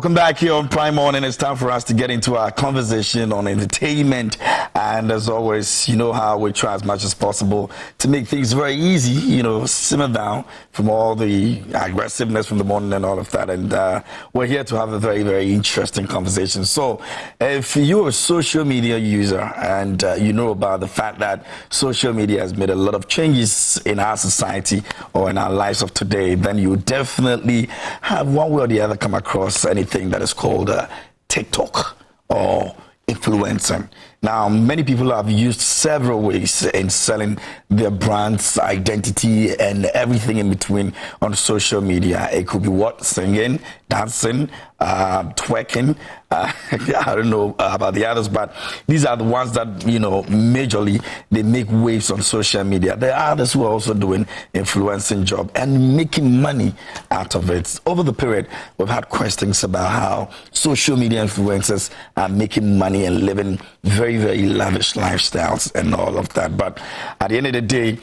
Welcome back here on Prime Morning. It's time for us to get into our conversation on entertainment. And as always, you know how we try as much as possible to make things very easy, simmer down from all the aggressiveness from the morning and all of that. And we're here to have a very, very interesting conversation. So if you're a social media user and you know about the fact that social media has made a lot of changes in our society or in our lives of today, then you definitely have one way or the other come across anything that is called TikTok or influencing. Now, many people have used several ways in selling their brand's identity and everything in between on social media. It could be singing, dancing, twerking. I don't know about the others, but these are the ones that, majorly they make waves on social media. There are others who are also doing influencing job and making money out of it. Over the period, we've had questions about how social media influencers are making money and living very, very lavish lifestyles and all of that. But at the end of the day,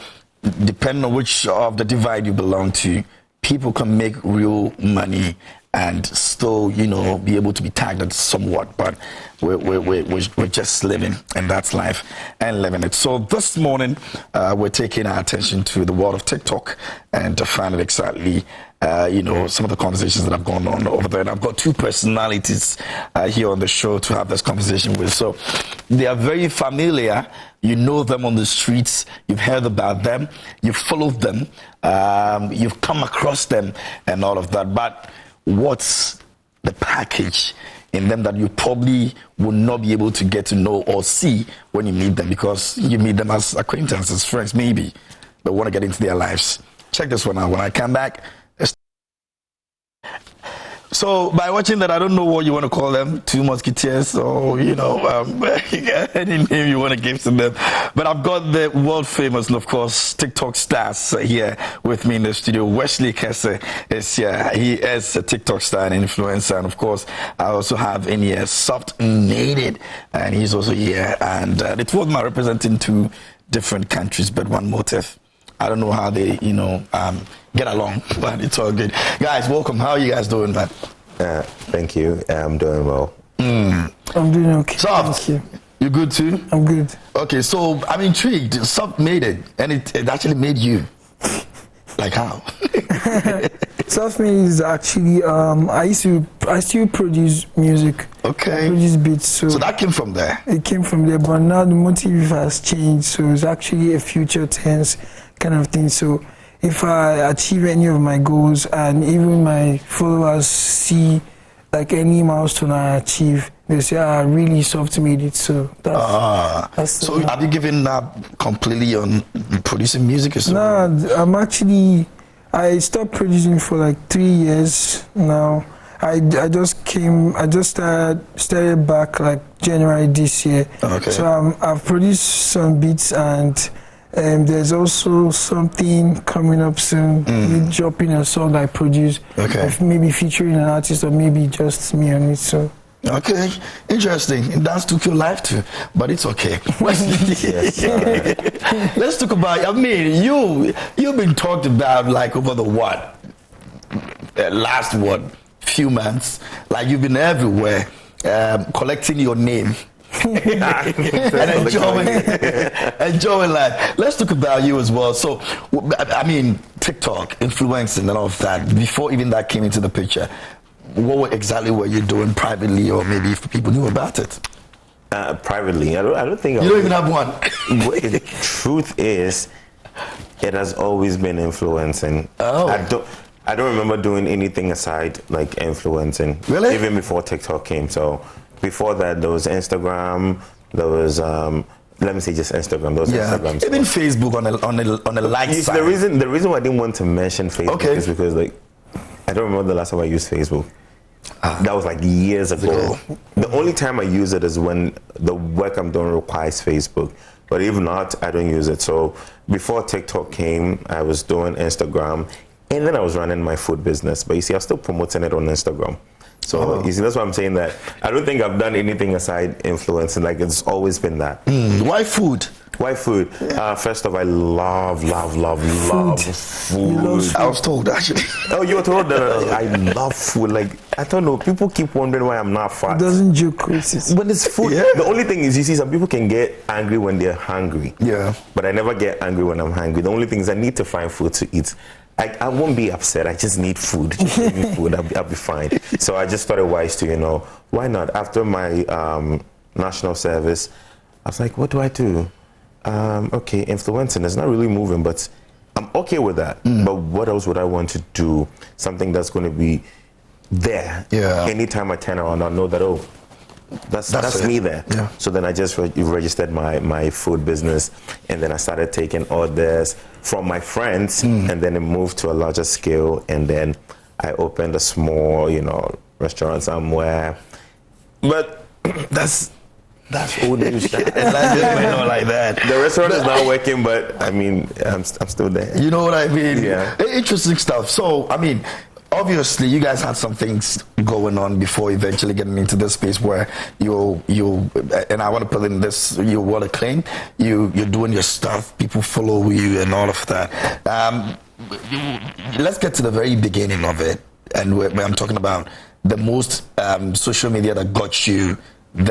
depending on which of the divide you belong to, people can make real money and still, be able to be tagged somewhat. But we're just living, and that's life and living it. So this morning, we're taking our attention to the world of TikTok and to find out exactly some of the conversations that have gone on over there. And I've got two personalities here on the show to have this conversation with. So they are very familiar. You know them on the streets. You've heard about them. You've followed them. You've come across them and all of that. But what's the package in them that you probably will not be able to get to know or see when you meet them, because you meet them as acquaintances, friends, maybe, but want to get into their lives? Check this one out. When I come back, so by watching that, I don't know what you want to call them, two musketeers or, any name you want to give to them. But I've got the world famous and, of course, TikTok stars here with me in the studio. Wesley Kesse is here. He is a TikTok star and influencer. And, of course, I also have in here Soft Nated, and he's also here. And the two of them are representing two different countries, but one motive. I don't know how they, get along, but it's all good. Guys, welcome. How are you guys doing, man? Thank you. I'm doing well. I'm doing okay. Soft, thank you. You good too? I'm good. Okay, so I'm intrigued. Soft made it, and it actually made you. Like how? Self-made is actually I still produce music. Okay. I produce beats. So that came from there. It came from there, but now the motive has changed. So it's actually a future tense kind of thing. So if I achieve any of my goals and even my followers see like any milestone I achieve, they say, really Soft made it. So that's so have you given up completely on producing music or something? No, I stopped producing for like 3 years now. I just started back like January this year. Okay. So I've produced some beats, and there's also something coming up soon. Me dropping a song I produced. Okay. Maybe featuring an artist or maybe just me on it. So. Okay, interesting. Dance took your life too, but it's okay. Let's talk about. You've been talked about like over the last few months. Like you've been everywhere, collecting your name. And enjoying life. Let's talk about you as well. So, TikTok, influencing and all of that. Before even that came into the picture, what exactly were you doing privately, or maybe if people knew about it? Privately, I don't think you don't even have one. The truth is, it has always been influencing. Oh. I don't remember doing anything aside like influencing. Really? Even before TikTok came. So before that, there was Instagram. There was let me say just Instagram. Those Instagrams. Even Facebook on a like side. The reason why I didn't want to mention Facebook is because I don't remember the last time I used Facebook. That was like years ago. The only time I use it is when the work I'm doing requires Facebook. But if not, I don't use it. So before TikTok came, I was doing Instagram, and then I was running my food business. But you see, I'm still promoting it on Instagram. So you see, that's why I'm saying that I don't think I've done anything aside influencing. Like it's always been that. Why food? Why food? First off, I love food. I was told actually. Oh, you were told that I love food. Like, I don't know. People keep wondering why I'm not fat. It doesn't joke racist. But it's food. Yeah. The only thing is, you see, some people can get angry when they're hungry. Yeah. But I never get angry when I'm hungry. The only thing is I need to find food to eat. I won't be upset. I just need food. Just give me food. I'll be fine. So I just thought it wise to, why not? After my national service, I was like, what do I do? Okay, influencing is not really moving, but I'm okay with that. But what else would I want to do? Something that's going to be there. Yeah. Anytime I turn around, I know that, that's me there. Yeah. So then I just registered my food business, and then I started taking orders from my friends, and then it moved to a larger scale, and then I opened a small, restaurant somewhere. But that's old news. like that. The restaurant is not working, but I mean, I'm still there. You know what I mean? Yeah. Interesting stuff. So, I mean, obviously, you guys had some things going on before eventually getting into this space where you and I want to put in this, you want to claim, you're doing your stuff, people follow you and all of that. Let's get to the very beginning of it, and where I'm talking about the most social media that got you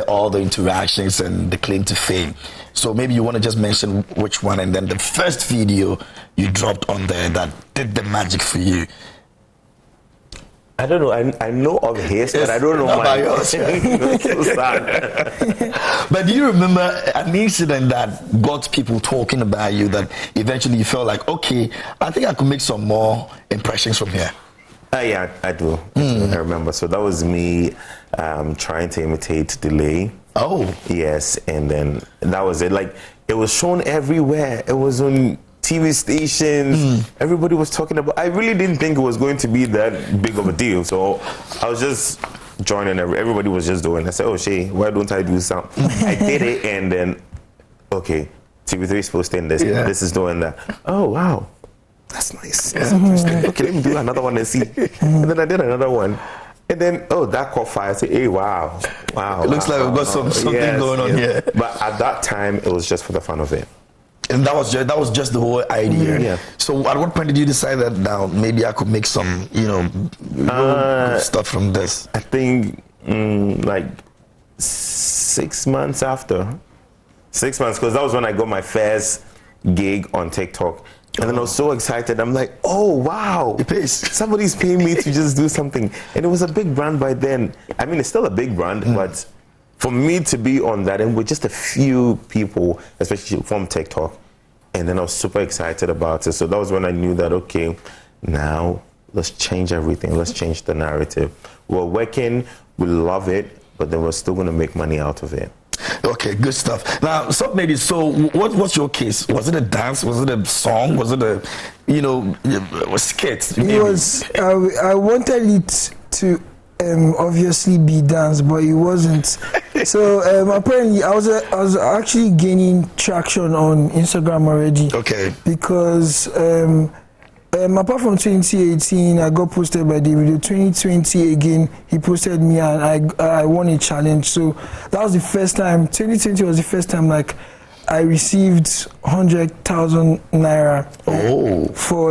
all the interactions and the claim to fame. So maybe you want to just mention which one, and then the first video you dropped on there that did the magic for you. I don't know. I know of his, but I don't know mine. It's so sad. But do you remember an incident that got people talking about you that eventually you felt like, okay, I think I could make some more impressions from here? Yeah, I do. I remember. So that was me trying to imitate Delay. Oh. Yes, and then that was it. Like, it was shown everywhere. It was on TV stations. Everybody was talking about. I really didn't think it was going to be that big of a deal. So I was just joining. Everybody was just doing it. I said, oh, Shay, why don't I do something? I did it, and then, okay, TV3 is posting this. Yeah. This is doing that. Oh, wow. That's nice. That's interesting. Okay, let me do another one and see. And then I did another one. And then, that caught fire. I said, hey, wow. It looks like we've got something going on here. But at that time, it was just for the fun of it. And that was just the whole idea. Yeah. So at what point did you decide that now maybe I could make some, stuff from this? I think like 6 months after. 6 months, because that was when I got my first gig on TikTok. And then I was so excited. I'm like, oh, wow. It pays. Somebody's paying me to just do something. And it was a big brand by then. I mean, it's still a big brand, but for me to be on that, and with just a few people, especially from TikTok, and then I was super excited about it. So that was when I knew that, okay, now let's change everything. Let's change the narrative. We're working, we love it, but then we're still going to make money out of it. Okay, good stuff. Now, Submade, so what's your case? Was it a dance? Was it a song? Was it a skit? It was. I wanted it to obviously be dance, but it wasn't. So apparently, I was actually gaining traction on Instagram already. Okay. Because apart from 2018, I got posted by Davido. 2020 again, he posted me, and I won a challenge. So that was the first time. 2020 was the first time like I received 100,000 naira. Oh. For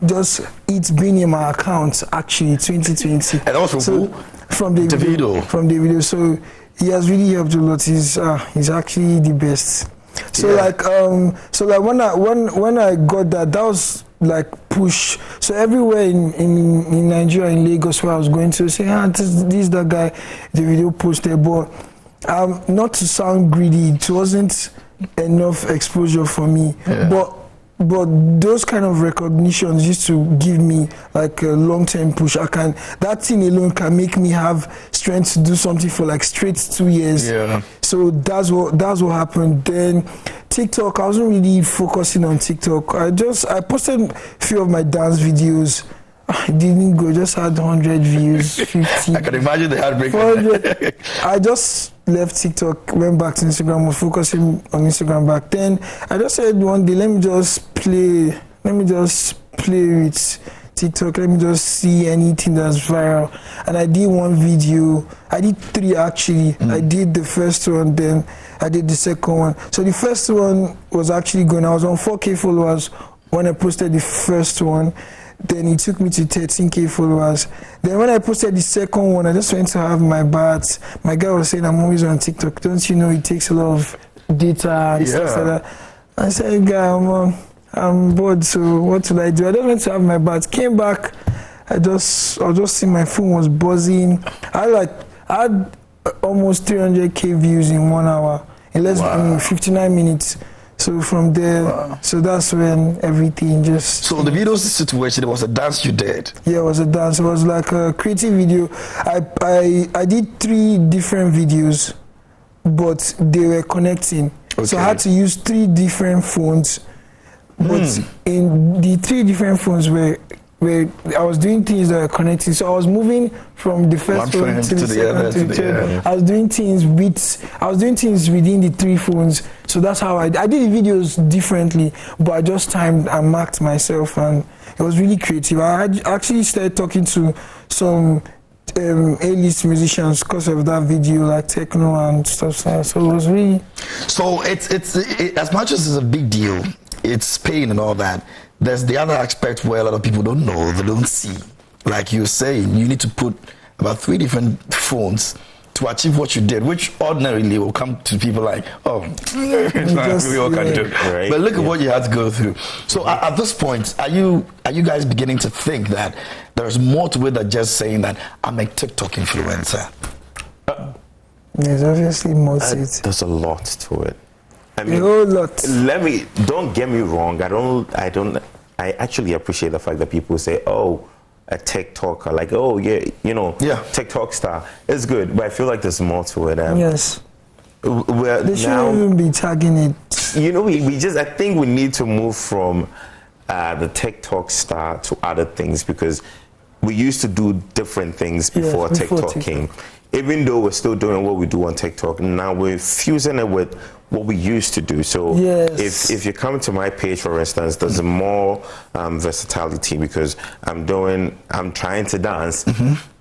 just it being in my account actually 2020. And that was from who? From Davido. From Davido. So he has really helped a lot. He's actually the best. So when I got that was like push. So everywhere in Nigeria, in Lagos, where I was going to say, this is the guy the video posted, but not to sound greedy, it wasn't enough exposure for me. Yeah. But those kind of recognitions used to give me like a long-term push. That thing alone can make me have strength to do something for like straight 2 years. Yeah. So that's what happened. Then TikTok, I wasn't really focusing on TikTok. I posted a few of my dance videos. It didn't go, just had 100 views, 50. I can imagine the heartbreak. 400. I just left TikTok, went back to Instagram, was focusing on Instagram back then. I just said one day, let me just play with TikTok. Let me just see anything that's viral. And I did one video. I did 3 actually. I did the first one, then I did the second one. So the first one was actually going. I was on 4K followers when I posted the first one. Then it took me to 13K followers. Then when I posted the second one, I just went to have my baths. My guy was saying, I'm always on TikTok. Don't you know it takes a lot of data and stuff like that? I said, guy, I'm bored, so what should I do? I just went to have my bath. Came back, I just see my phone was buzzing. I had almost 300K views in 1 hour, in less than 59 minutes. So from there, so that's when everything just... So the video situation, it was a dance you did? Yeah, it was a dance. It was like a creative video. I did 3 different videos, but they were connecting. Okay. So I had to use 3 different phones. But in the 3 different phones where I was doing things that were connecting. So I was moving from the first phone to the second to the third. I was doing things within the 3 phones. So that's how I did the videos differently, but I just timed and marked myself, and it was really creative. I actually started talking to some A-list musicians because of that video, like techno and stuff like that. So it was really... So it's as much as it's a big deal, it's pain and all that, there's the other aspect where a lot of people don't know, they don't see. Like you're saying, you need to put about 3 different phones to achieve what you did, which ordinarily will come to people like, oh, it's not we all can do. Right? But look at what you had to go through. So at this point, are you guys beginning to think that there's more to it than just saying that I'm a TikTok influencer? There's obviously more to it. There's a lot to it. I mean, a whole lot. Don't get me wrong. I actually appreciate the fact that people say, oh, a TikToker, like, oh yeah, TikTok star. It's good, but I feel like there's more to it. Yes. They shouldn't even be tagging it. I think we need to move from the TikTok star to other things, because we used to do different things before TikTok came. Even though we're still doing what we do on TikTok, now we're fusing it with what we used to do. So if you come to my page, for instance, there's more versatility, because I'm trying to dance.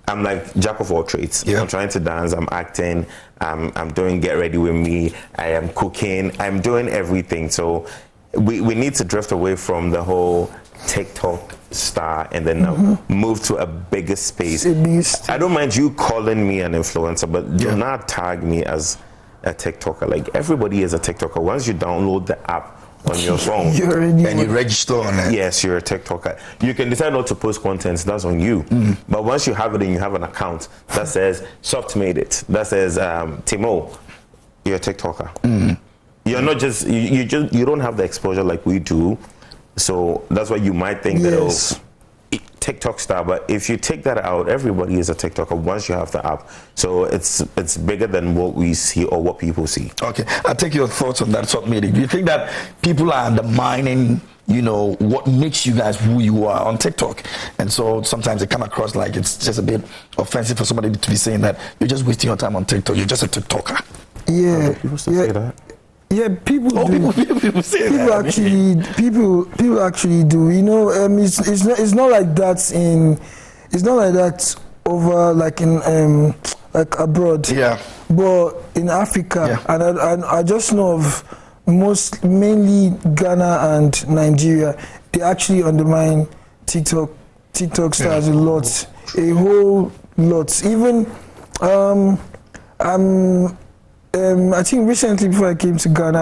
I'm like jack of all trades. I'm trying to dance, I'm acting, I'm doing get ready with me, I am cooking, I'm doing everything. So we need to drift away from the whole TikTok star and then move to a bigger space. I don't mind you calling me an influencer, but do not tag me as a TikToker. Like, everybody is a TikToker. Once you download the app on your phone and you register on it, yes, you're a TikToker. You can decide not to post content, that's on you. But once you have it and you have an account that says Soft Made It, that says Timo, you're a TikToker. You're not just you don't have the exposure like we do. So that's why you might think that TikTok star, but if you take that out, everybody is a TikToker once you have the app. So it's bigger than what we see or what people see. Okay, I'll take your thoughts on that short meeting. Do you think that people are undermining, what makes you guys who you are on TikTok? And so sometimes it come across like it's just a bit offensive for somebody to be saying that you're just wasting your time on TikTok, you're just a TikToker. Yeah. People still say that? Yeah, people do. People say that. People actually do. It's not like that it's not like that over like in like abroad. Yeah. But in Africa, and I just know of mainly Ghana and Nigeria, they actually undermine TikTok stars a lot, a whole lot. Even I think recently before I came to Ghana,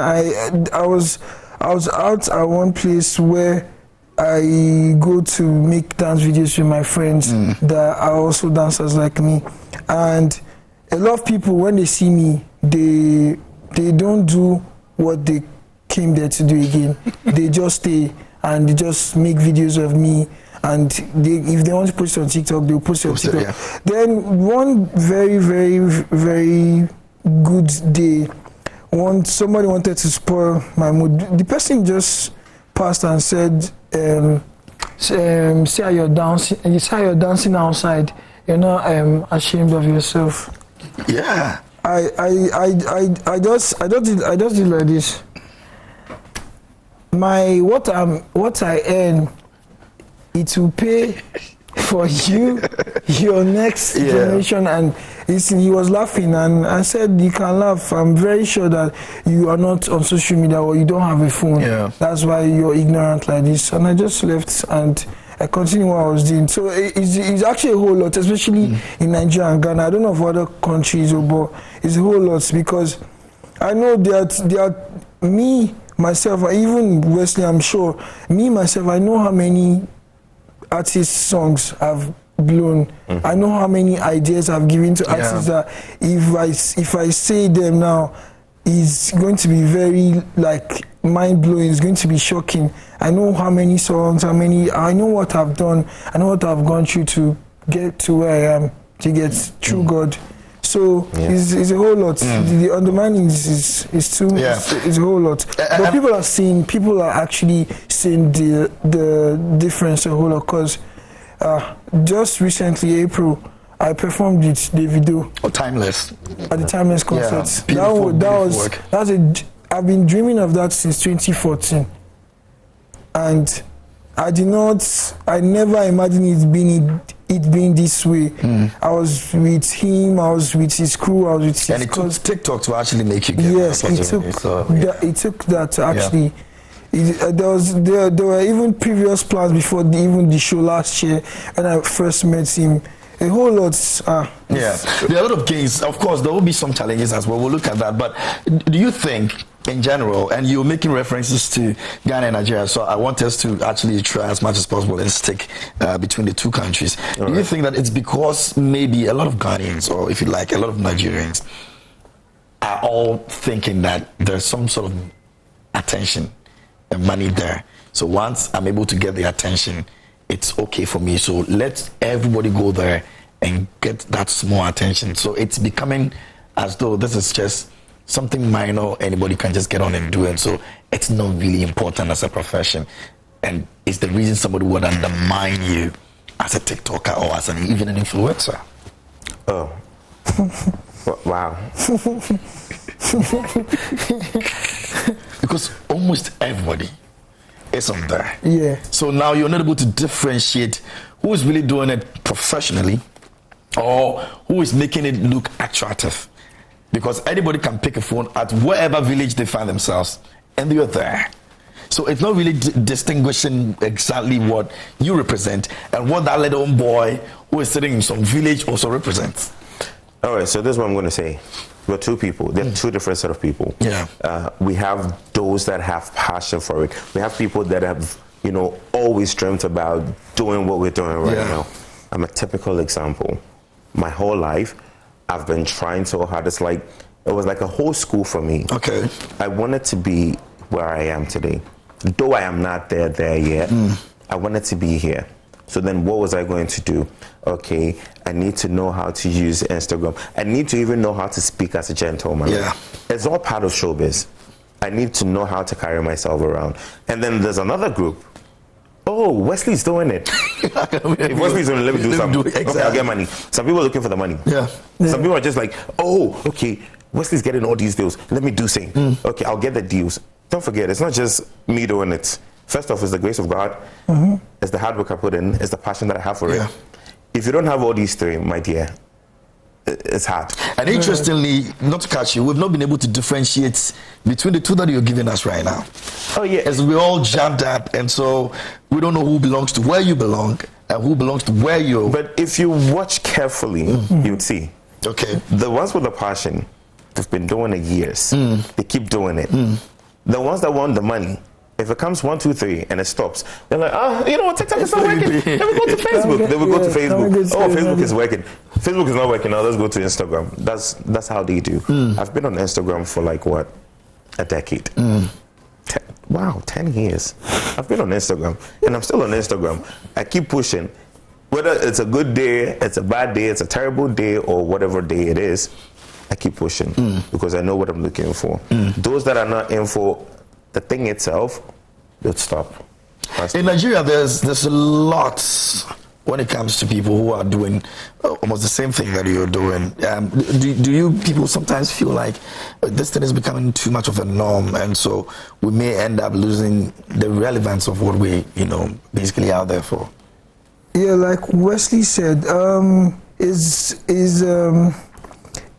I was out at one place where I go to make dance videos with my friends that are also dancers like me, and a lot of people, when they see me, they don't do what they came there to do again. They just stay and they just make videos of me, and if they want to post it on TikTok, they'll post it on TikTok. Then one very, very, very good day, somebody wanted to spoil my mood. The person just passed and said, "See how you're dancing. You see how you're dancing outside. You're not ashamed of yourself." Yeah. I just did like this. What I earn it will pay for you, your next generation. And he was laughing, and I said, you can laugh. I'm very sure that you are not on social media or you don't have a phone. Yeah. That's why you're ignorant like this. And I just left and I continued what I was doing. So it's actually a whole lot, especially in Nigeria and Ghana. I don't know for other countries, but it's a whole lot, because I know that me, myself, even Wesley, I'm sure, me, myself, I know how many artists' songs have blown. I know how many ideas I've given to artists that if I say them now, it's going to be very like mind-blowing. It's going to be shocking. I know how many songs, I know what I've done, I know what I've gone through to get to where I am, to get through God. So it's a whole lot. The undermining is too. It's a whole lot. But people are actually seeing the difference a whole lot. Because just recently, April, I performed with Davido. Timeless. At the Timeless concert. Yeah. I've been dreaming of that since 2014, and I never imagined it being this way. I was with him, I was with his crew, I was with his... And it took TikTok to actually make you get it took that to actually... There were even previous plans before even the show last year when I first met him. A whole lot. There are a lot of gains. Of course, there will be some challenges as well. We'll look at that. But do you think, in general, and you're making references to Ghana and Nigeria, so I want us to actually try as much as possible and stick between the two countries. Do you think that it's because maybe a lot of Ghanaians, or if you like, a lot of Nigerians, are all thinking that there's some sort of attention and money there? So once I'm able to get the attention, it's okay for me. So let everybody go there and get that small attention. So it's becoming as though this is just something minor, anybody can just get on and do it. So it's not really important as a profession. And it's the reason somebody would undermine you as a TikToker or as even an influencer. Oh. Wow. Because almost everybody is on there. Yeah. So now you're not able to differentiate who is really doing it professionally or who is making it look attractive. Because anybody can pick a phone at wherever village they find themselves and you're there. So it's not really distinguishing exactly what you represent and what that little boy who is sitting in some village also represents. All right, so this is what I'm going to say. We're two people. They're two different set of people. Yeah. We have those that have passion for it. We have people that have, always dreamt about doing what we're doing right now. I'm a typical example. My whole life, I've been trying so hard. It was like a whole school for me. Okay. I wanted to be where I am today. Though I am not there yet, I wanted to be here. So then what was I going to do? Okay, I need to know how to use Instagram. I need to even know how to speak as a gentleman. Yeah. It's all part of showbiz. I need to know how to carry myself around. And then there's another group. Oh, Wesley's doing it. If Wesley's doing it, let me do something. Exactly. Okay, I'll get money. Some people are looking for the money. Yeah. Some people are just like, oh, okay, Wesley's getting all these deals. Let me do same. Okay, I'll get the deals. Don't forget, it's not just me doing it. First off, it's the grace of God. It's the hard work I put in. It's the passion that I have for it. If you don't have all these three, my dear, it's hard. And interestingly, not to catch you, we've not been able to differentiate between the two that you're giving us right now. Oh, yeah. As we're all jammed up, and so we don't know who belongs to where you belong and who belongs to where you... But if you watch carefully, you'd see. Okay. The ones with the passion, they've been doing it years. They keep doing it. The ones that want the money, if it comes 1, 2, 3 and it stops, they're like, what, TikTok is not working. Let me go to Facebook. They will go to Facebook. Facebook is working. Facebook is not working now. Let's go to Instagram. That's how they do. I've been on Instagram for a decade. 10 years. I've been on Instagram and I'm still on Instagram. I keep pushing. Whether it's a good day, it's a bad day, it's a terrible day, or whatever day it is, I keep pushing because I know what I'm looking for. Those that are not in for the thing itself, they'll stop. In Nigeria, there's a lot when it comes to people who are doing almost the same thing that you're doing. Do you people sometimes feel like this thing is becoming too much of a norm, and so we may end up losing the relevance of what we basically out there for? Yeah, like Wesley said, is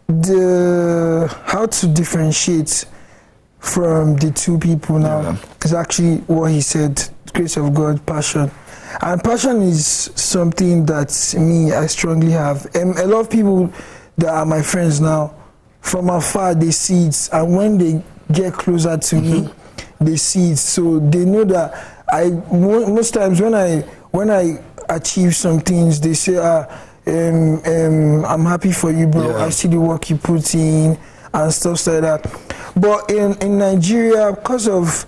the how to differentiate from the two people now is actually what he said: grace of God, passion. And passion is something that I strongly have. A lot of people that are my friends now, from afar they see it, and when they get closer to me, they see it. So they know that most times when I achieve some things, they say, I'm happy for you, bro. I see the work you put in and stuff like that. But in Nigeria, because of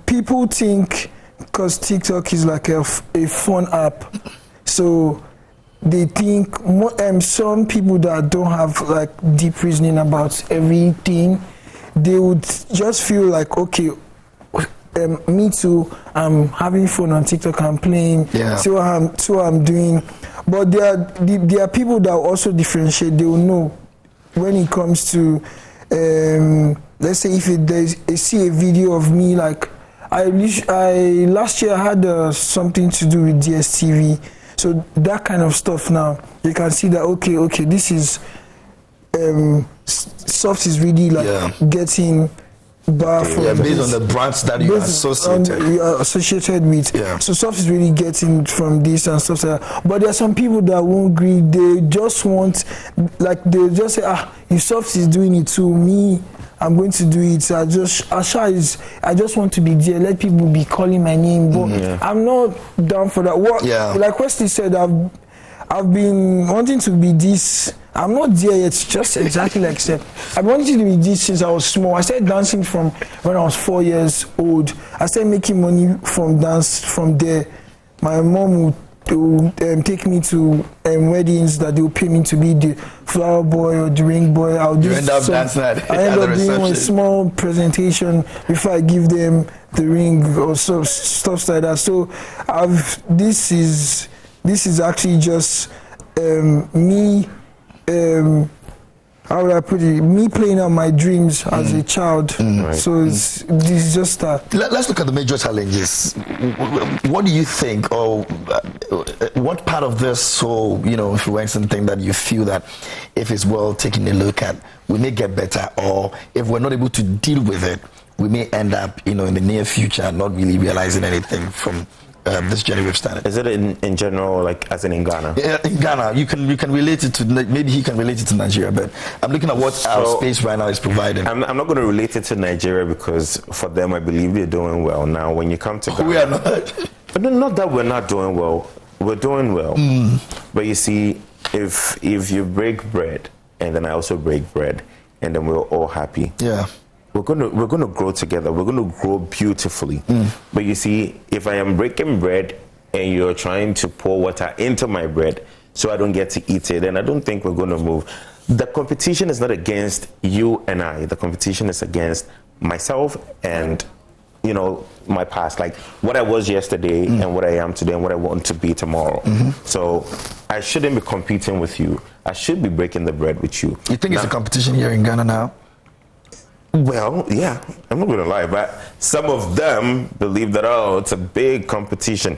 people think, because TikTok is like a fun app, so they think some people that don't have like deep reasoning about everything, they would just feel like, okay, me too, I'm having fun on TikTok, I'm playing, see what I'm doing. But there are people that also differentiate. They will know when it comes to, let's say if they see a video of me, like I last year I had something to do with DSTV, so that kind of stuff. Now you can see that okay, this is Soft is really like getting bar for based on the brands that you are associated with. So Soft is really getting from this and stuff like that. But there are some people that won't agree. They just want, like, they just say, if Soft is doing it to me, I'm going to do it. I just want to be there. Let people be calling my name. But I'm not down for that. Like Wesley said, I've been wanting to be this. I'm not there yet, just exactly like I said. I've been wanting to be this since I was small. I started dancing from when I was 4 years old. I started making money from dance from there. My mom would take me to weddings that they would pay me to be the flower boy or the ring boy. I end up doing a small presentation before I give them the ring or stuff like that. So this is actually just me. How would I put it? Me playing out my dreams as a child. So this is just that. Let's look at the major challenges. What do you think, or what part of this whole, influencing thing that you feel that if it's well taken a look at, we may get better, or if we're not able to deal with it, we may end up, in the near future, not really realizing anything from this journey we've started. Is it in general, like as in Ghana? Yeah, in Ghana, you can relate it to, maybe he can relate it to Nigeria, but I'm looking at what our space right now is providing. I'm not going to relate it to Nigeria because for them, I believe they're doing well. Now, when you come to Ghana, we are not. But not that we're not doing well. We're doing well. But you see, if you break bread, and then I also break bread, and then we're all happy. We're gonna grow together. We're gonna grow beautifully. But you see, if I am breaking bread and you're trying to pour water into my bread so I don't get to eat it, then I don't think we're gonna move. The competition is not against you and I. The competition is against myself and my past, like what I was yesterday and what I am today and what I want to be tomorrow. So I shouldn't be competing with you. I should be breaking the bread with you. You think it's a competition here in Ghana now? Well, yeah, I'm not going to lie, but some of them believe that, it's a big competition.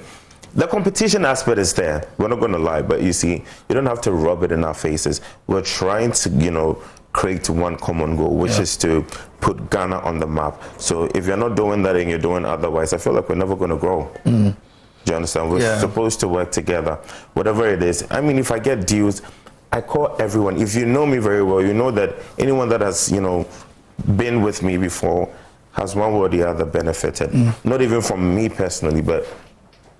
The competition aspect is there. We're not going to lie, but you see, you don't have to rub it in our faces. We're trying to, create one common goal, which is to put Ghana on the map. So if you're not doing that and you're doing otherwise, I feel like we're never going to grow. Do you understand? We're supposed to work together, whatever it is. I mean, if I get deals, I call everyone. If you know me very well, you know that anyone that has, been with me before has one way or the other benefited. Not even from me personally, but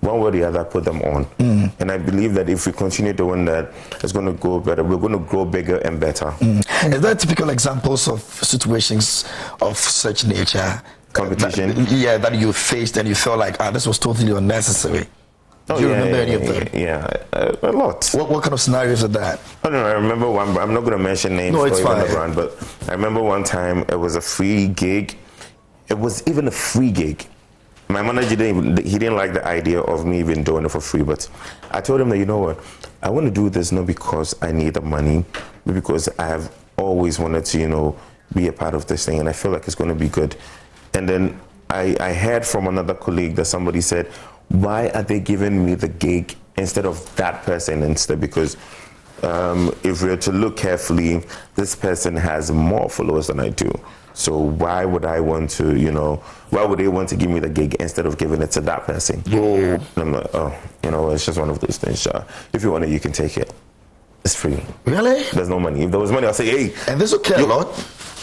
one way or the other put them on. And I believe that if we continue doing that, it's going to go better. We're going to grow bigger and better. Is there typical examples of situations of such nature? Competition? That you faced and you felt like, this was totally unnecessary? Do you remember any of them? Yeah, a lot. What kind of scenarios are that? I don't know. I remember one, but I'm not going to mention names. No, it's fine. Brand, but I remember one time it was a free gig. It was even a free gig. My manager didn't like the idea of me even doing it for free, but I told him that, you know what, I want to do this not because I need the money, but because I have always wanted to, be a part of this thing, and I feel like it's going to be good. And then I heard from another colleague that somebody said, why are they giving me the gig instead of that person instead? Because if we're to look carefully, this person has more followers than I do. So why would I want to, why would they want to give me the gig instead of giving it to that person? Oh. And I'm like, it's just one of those things. If you want it, you can take it. It's free. Really? There's no money. If there was money, I'll say, hey. And this will care a lot?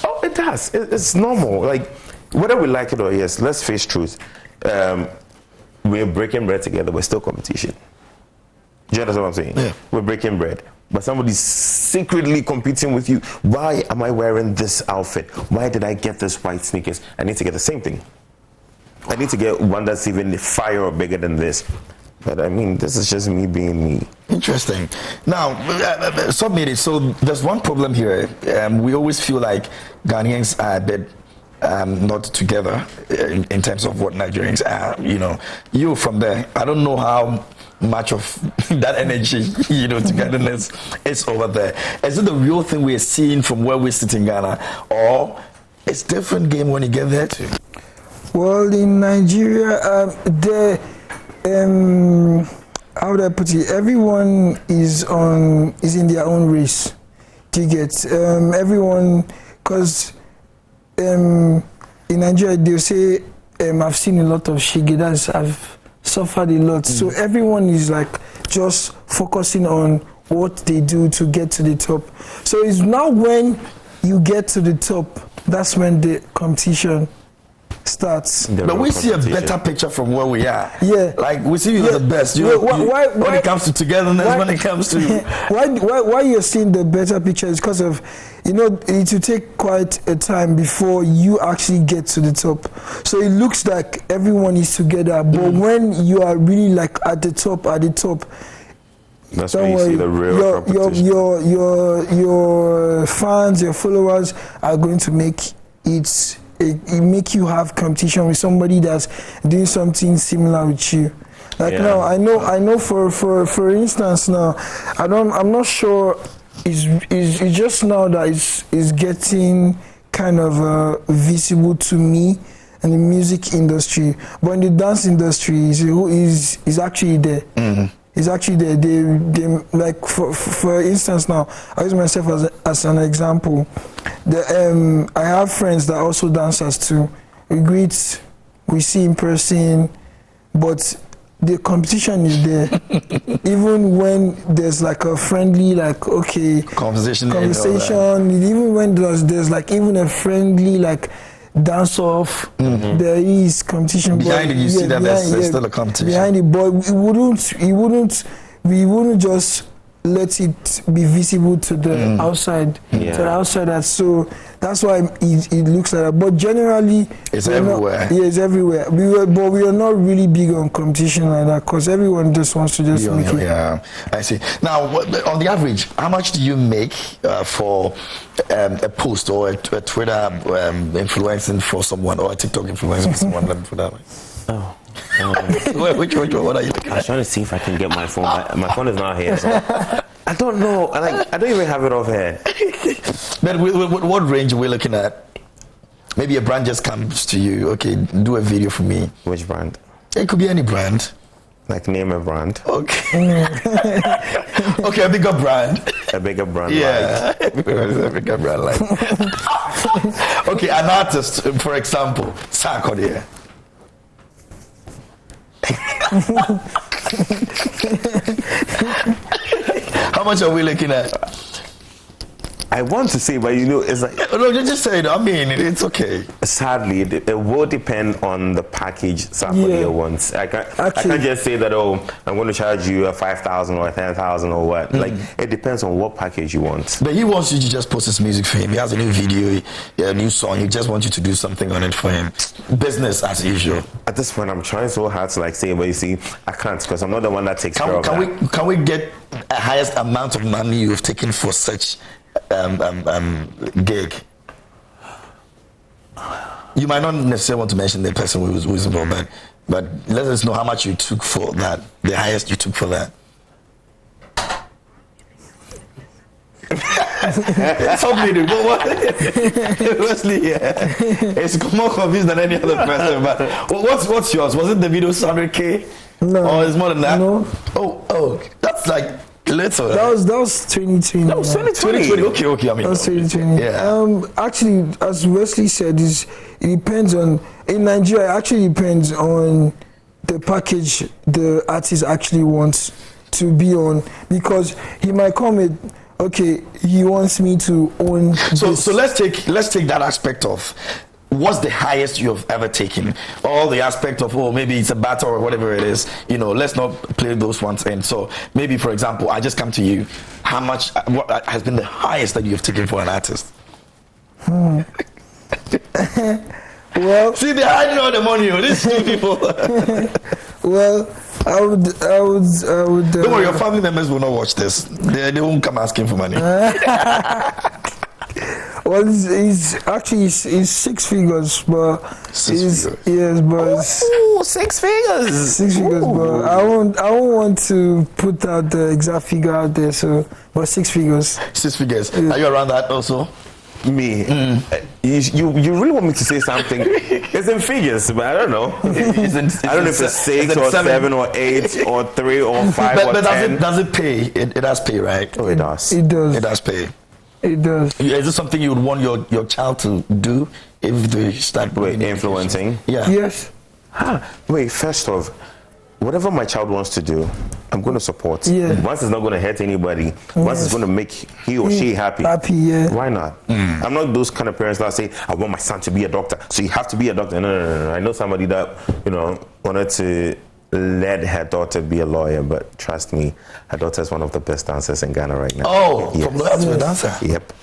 Oh, it does. It's normal. Like, whether we like it or yes, let's face truth. We're breaking bread together. We're still competition. Do you understand what I'm saying? Yeah. We're breaking bread. But somebody's secretly competing with you. Why am I wearing this outfit? Why did I get this white sneakers? I need to get the same thing. I need to get one that's even fire or bigger than this. But I mean, this is just me being me. Interesting. Now, submit it. So there's one problem here. We always feel like Ghanaians are a bit not together in terms of what Nigerians are. You from there, I don't know how much of that energy, togetherness is over there. Is it the real thing we're seeing from where we sit in Ghana, or it's different game when you get there too? Well, in Nigeria, how would I put it? Everyone is in their own race. Do you get everyone? Because in Nigeria, they'll say, I've seen a lot of shige. I've suffered a lot. So everyone is like just focusing on what they do to get to the top. So it's now when you get to the top, that's when the competition starts. But we see a better picture from where we are. Yeah. Like we see you the best. When it comes to togetherness, when it comes to why you're seeing the better picture is because of it will take quite a time before you actually get to the top. So it looks like everyone is together, but when you are really like at the top, that's when you see the real competition. Your fans, your followers are going to make it make you have competition with somebody that's doing something similar with you. Like now, I know for instance now, I'm not sure. It's just now that it's getting kind of visible to me in the music industry, but in the dance industry, is actually there. Mm-hmm. It's actually there. They like for instance now, I use myself as an example. I have friends that are also dancers too. We greet, we see in person, but the competition is there. Even when there's like a friendly, like conversation, even when there's like even a friendly like dance off, there is competition. Behind it, you see that there's still a competition. Behind it, but we wouldn't just let it be visible to the outside, to the outsider. So that's why it looks like that. But generally, it's everywhere. It's everywhere. We are not really big on competition like that because everyone just wants to just make it. Yeah, I see. Now, on the average, how much do you make for a post or a Twitter influencing for someone or a TikTok influencing for someone? Let me put that way. Oh. Which one? What are you looking at? I was trying to see if I can get my phone. My phone is not here. So I don't know. I don't even have it off here. But what range are we looking at? Maybe a brand just comes to you. Okay, do a video for me. Which brand? It could be any brand. Like name a brand. Okay. Okay, a bigger brand. A bigger brand. Yeah. Like. A bigger brand like. Okay, an artist, for example, Sarkodie. How much are we looking at? I want to say, but it's like... No, just say it. I mean, it's okay. Sadly, it will depend on the package somebody wants. I can't just say that, I'm going to charge you a 5,000 or 10,000 or what. Like, it depends on what package you want. But he wants you to just post his music for him. He has a new video, a new song. He just wants you to do something on it for him. Business as usual. At this point, I'm trying so hard to say, but you see, I can't because I'm not the one that takes care of that. Can we get a highest amount of money you've taken for such gig? You might not necessarily want to mention the person who's involved, but let us know how much you took for that, the highest you took for that. Somebody, Wesley, it's more confused than any other person. But what's yours? Was it the video 100K? No. Oh, it's more than that? No. Oh, that's like little. That was 2020. That was 2020. 2020. Okay. I mean, That was 2020. Yeah. Actually, as Wesley said, it depends on, in Nigeria, it actually depends on the package the artist actually wants to be on, because he might come with, okay, he wants me to own So this. so let's take that aspect of what's the highest you have ever taken, all the aspect of, oh, maybe it's a battle or whatever it is, let's not play those ones in. So maybe, for example, I just come to you, how much, what has been the highest that you've taken for an artist? Well, See, they're hiding all the money. These two people. well, I would. Don't worry, your family members will not watch this. They won't come asking for money. Well, it's actually it's 6 figures, but Six figures. Yes, but it's Ooh, 6 figures. 6 figures, but I won't want to put out the exact figure out there. So, but 6 figures. 6 figures. Are you around that also? Me, you really want me to say something? It's in figures, but I don't know. I don't know if it's 6 or 7 or 8 or 3 or 5 or But 10. does it pay? It does pay, right? Oh, it does. It does. It does pay. It does. Is it something you would want your child to do if they start doing Influencing. Yeah. Yes. Wait, first off, whatever my child wants to do, I'm going to support. Yeah. Once it's not going to hurt anybody, once it's going to make he or she happy. Happy, yeah. Why not? I'm not those kind of parents that say, I want my son to be a doctor, so you have to be a doctor. No. I know somebody that, wanted to let her daughter be a lawyer, but trust me, her daughter is one of the best dancers in Ghana right now. Oh, Yes. from lawyer to a dancer. Yep.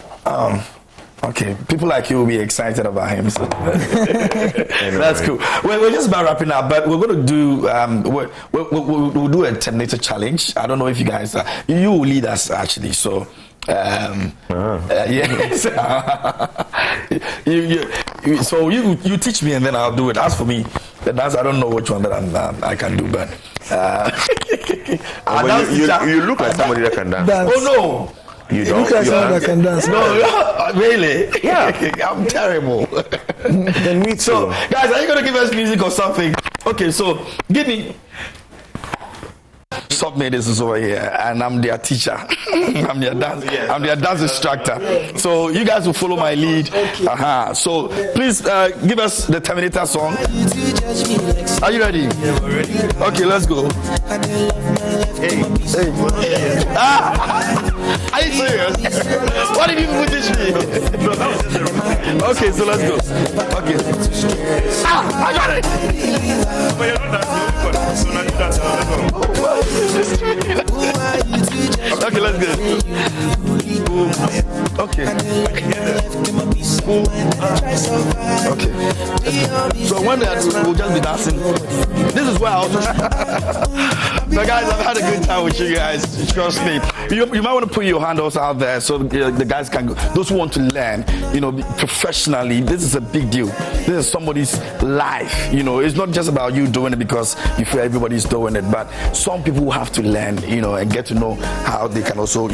Okay, people like you will be excited about him. So. That's cool. We're just about wrapping up, but we're going to do we'll do a Terminator challenge. I don't know if you guys you will lead us actually. So yes. So you teach me and then I'll do it. As for me, the dance I don't know which one that I can do, but you look like somebody that can dance. Dance. oh no. You You don't. look like someone that can dance. No, really? Yeah. I'm terrible. Then me too. So, guys, are you going to give us music or something? Okay, so give me. Submates is over here, and I'm their teacher. I'm their dance instructor. So you guys will follow my lead. So please give us the Terminator song. Are you ready? Yeah, we're ready. Okay, let's go. Hey. Are you serious? What did you even teach me? No, that was just a reminder. Okay, so let's go. Okay. I got it. But you're not dancing. So now you dance. Let's go. Okay, let's go. Okay. Okay. So when we'll just be dancing. This is where I also. So guys, I've had a good time with you guys. Trust me. You might want to put your handles out there so the guys can go. Those who want to learn, professionally. This is a big deal. This is somebody's life. It's not just about you doing it because you feel everybody's doing it, but some people have to learn, and get to know how they can also,